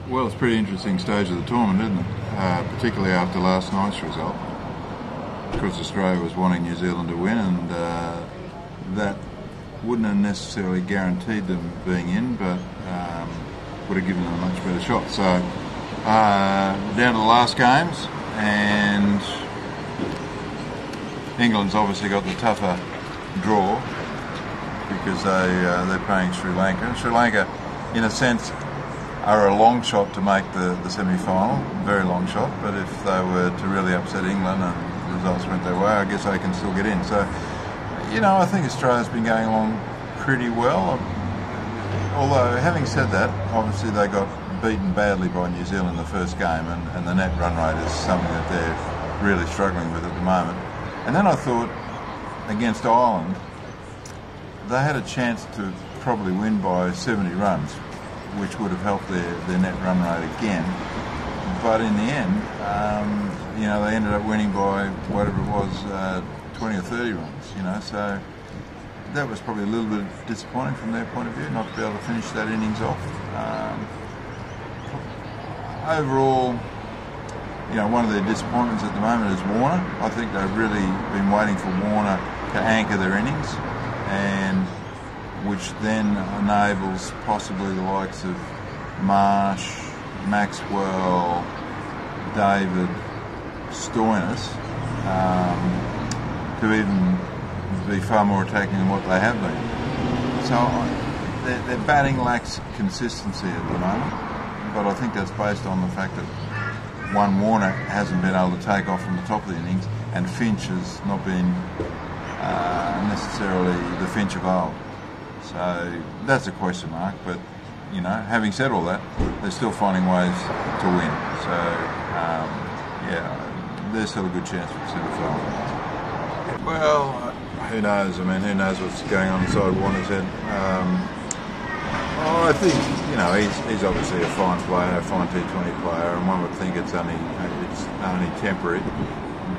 Well, it's a pretty interesting stage of the tournament, isn't it? Particularly after last night's result. Because Australia was wanting New Zealand to win, and that wouldn't have necessarily guaranteed them being in, but would have given them a much better shot. So, down to the last games, and England's obviously got the tougher draw because they're playing Sri Lanka. Sri Lanka, in a sense, are a long shot to make the semi-final, very long shot, but if they were to really upset England and the results went their way, I guess they can still get in. So, I think Australia's been going along pretty well. Although, having said that, obviously they got beaten badly by New Zealand the first game, and the net run rate is something that they're really struggling with at the moment. And then I thought, against Ireland, they had a chance to probably win by 70 runs, which would have helped their net run rate again. But in the end, they ended up winning by whatever it was, 20 or 30 runs, so that was probably a little bit disappointing from their point of view, not to be able to finish that innings off. Overall, one of their disappointments at the moment is Warner. I think they've really been waiting for Warner to anchor their innings, and which then enables possibly the likes of Marsh, Maxwell, David, Stoinis to even be far more attacking than what they have been. So their batting lacks consistency at the moment, but I think that's based on the fact that Warner hasn't been able to take off from the top of the innings, and Finch has not been necessarily the Finch of old. So that's a question mark, but having said all that, they're still finding ways to win. So there's still a good chance for the semi-final. Well, who knows? I mean, who knows what's going on inside Warner's head? I think he's obviously a fine player, a fine T20 player, and one would think it's only temporary.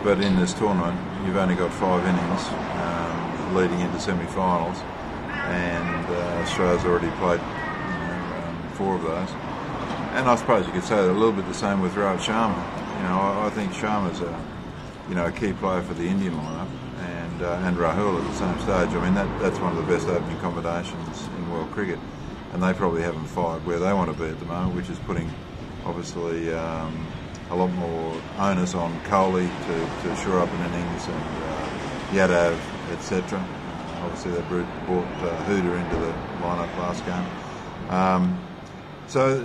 But in this tournament, you've only got 5 innings leading into semi-finals, and Australia's already played 4 of those. And I suppose you could say that a little bit the same with Rohit Sharma. I think Sharma's a key player for the Indian lineup, and Rahul at the same stage. I mean, that's one of the best opening combinations in world cricket, and they probably haven't fired where they want to be at the moment, which is putting obviously a lot more onus on Kohli to shore up an innings, and Yadav, etc. Obviously they brought Hooder into the lineup last game. So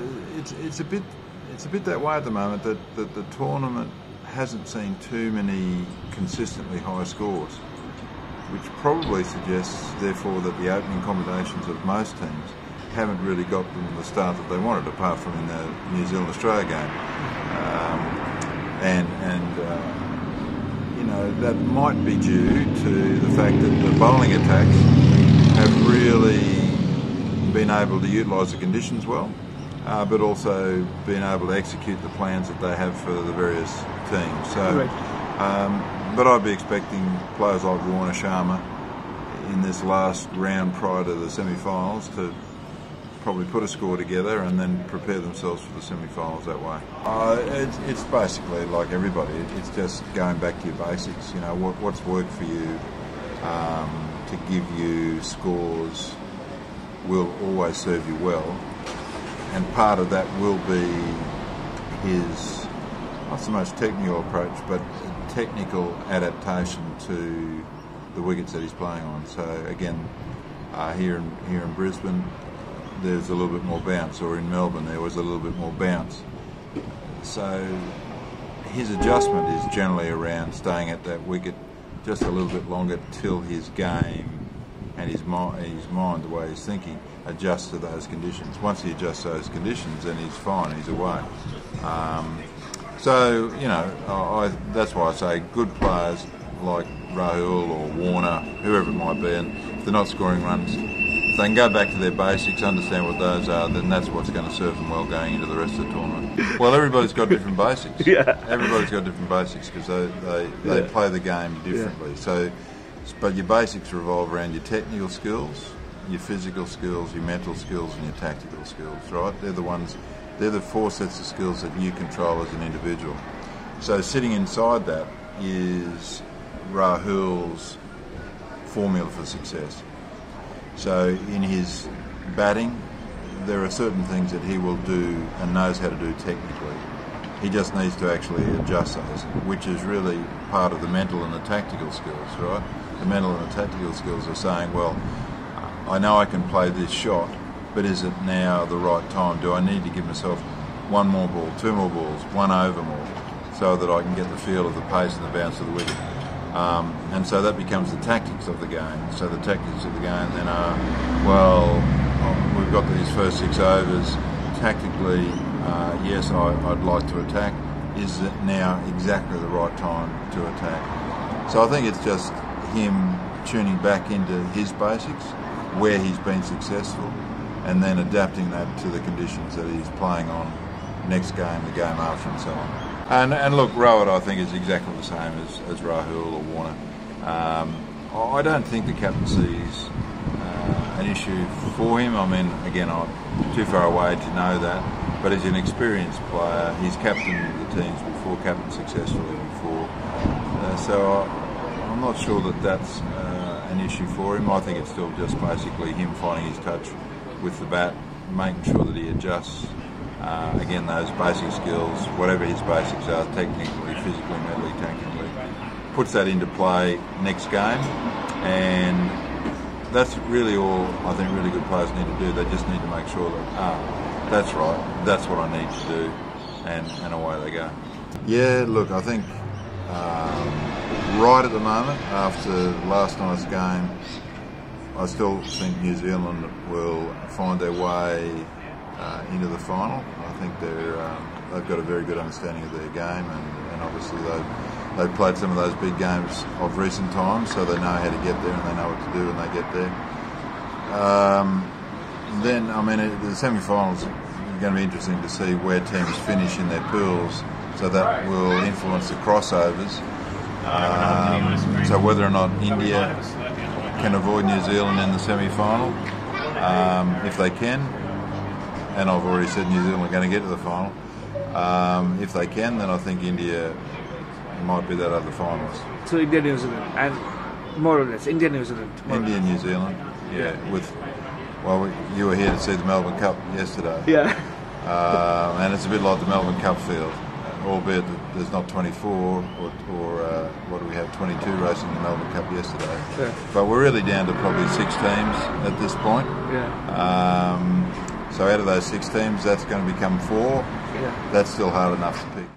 it's a bit that way at the moment, that the tournament hasn't seen too many consistently high scores, which probably suggests therefore that the opening combinations of most teams haven't really got them the start that they wanted, apart from in the New Zealand-Australia game. That might be due to the fact that the bowling attacks have really been able to utilise the conditions well, but also been able to execute the plans that they have for the various teams. So, but I'd be expecting players like Warner, Sharma in this last round prior to the semi-finals to probably put a score together and then prepare themselves for the semi-finals that way. It's basically like everybody. It's just going back to your basics. What's worked for you to give you scores will always serve you well, and part of that will be his, not so much technical approach, but technical adaptation to the wickets that he's playing on. So again, here in Brisbane, there's a little bit more bounce, or in Melbourne there was a little bit more bounce. So his adjustment is generally around staying at that wicket just a little bit longer till his game and his mind, the way he's thinking, adjusts to those conditions. Once he adjusts those conditions, then he's fine, he's away. So, that's why I say good players like Rahul or Warner, whoever it might be, and if they're not scoring runs, if they can go back to their basics, understand what those are, then that's what's going to serve them well going into the rest of the tournament. Well, everybody's got different basics. Yeah. Everybody's got different basics because they play the game differently. Yeah. So, but your basics revolve around your technical skills, your physical skills, your mental skills, and your tactical skills, right? They're the ones They're the 4 sets of skills that you control as an individual. So sitting inside that is Rahul's formula for success. So in his batting, there are certain things that he will do and knows how to do technically. He just needs to actually adjust those, which is really part of the mental and the tactical skills, right? The mental and the tactical skills are saying, well, I know I can play this shot, but is it now the right time? Do I need to give myself 1 more ball, 2 more balls, 1 over more, so that I can get the feel of the pace and the bounce of the wicket? And so that becomes the tactics of the game. So the tactics of the game then are, well, we've got these first 6 overs. Tactically, yes, I'd like to attack. Is it now exactly the right time to attack? So I think it's just him tuning back into his basics, where he's been successful, and then adapting that to the conditions that he's playing on next game, the game after, and so on. And look, Rohit, I think, is exactly the same as Rahul or Warner. I don't think the captaincy is an issue for him. I mean, again, I'm too far away to know that, but he's an experienced player. He's captained the teams before, captained successfully before. So I'm not sure that that's an issue for him. I think it's still just basically him finding his touch with the bat, making sure that he adjusts. Again, those basic skills, whatever his basics are, technically, physically, mentally, tactically, puts that into play next game, and that's really all I think really good players need to do. They just need to make sure that, that's right, that's what I need to do, and away they go. Yeah, look, I think right at the moment, after last night's game, I still think New Zealand will find their way into the final. I think they've got a very good understanding of their game, and obviously they've played some of those big games of recent times, so they know how to get there and they know what to do when they get there. Then, I mean, the semi-finals are going to be interesting to see where teams finish in their pools, so that will influence the crossovers. So whether or not India can avoid New Zealand in the semi-final, if they can, and I've already said New Zealand are going to get to the final. If they can, then I think India might be that other finalist. So India, New Zealand, and more or less India, New Zealand. India, New Zealand, yeah. Well, you were here to see the Melbourne Cup yesterday. Yeah. And it's a bit like the Melbourne Cup field, albeit that there's not 24 or what do we have, 22 racing the Melbourne Cup yesterday. Yeah. But we're really down to probably 6 teams at this point. Yeah. So out of those 6 teams, that's going to become 4. Yeah. That's still hard enough to pick.